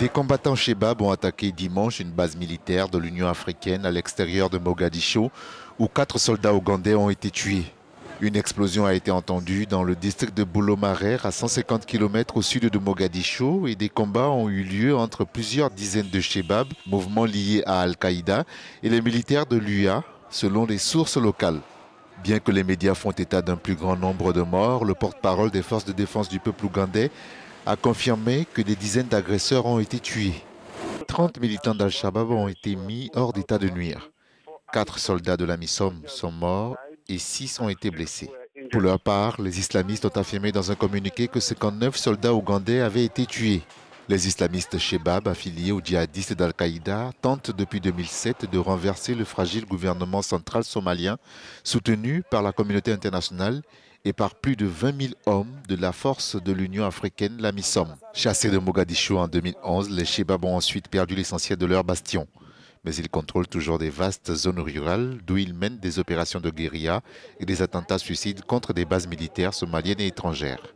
Des combattants Chebab ont attaqué dimanche une base militaire de l'Union africaine à l'extérieur de Mogadiscio, où 4 soldats ougandais ont été tués. Une explosion a été entendue dans le district de Boulomarer, à 150 km au sud de Mogadiscio, et des combats ont eu lieu entre plusieurs dizaines de Chebab, mouvement lié à Al-Qaïda, et les militaires de l'UA, selon les sources locales. Bien que les médias font état d'un plus grand nombre de morts, le porte-parole des forces de défense du peuple ougandais a confirmé que des dizaines d'agresseurs ont été tués. 30 militants d'Al-Shabaab ont été mis hors d'état de nuire. 4 soldats de la MISOM sont morts et 6 ont été blessés. Pour leur part, les islamistes ont affirmé dans un communiqué que 59 soldats ougandais avaient été tués. Les islamistes Chebab, affiliés aux djihadistes d'Al-Qaïda, tentent depuis 2007 de renverser le fragile gouvernement central somalien, soutenu par la communauté internationale et par plus de 20 000 hommes de la force de l'Union africaine, la MISOM. Chassés de Mogadiscio en 2011, les Chebab ont ensuite perdu l'essentiel de leur bastion. Mais ils contrôlent toujours des vastes zones rurales d'où ils mènent des opérations de guérilla et des attentats suicides contre des bases militaires somaliennes et étrangères.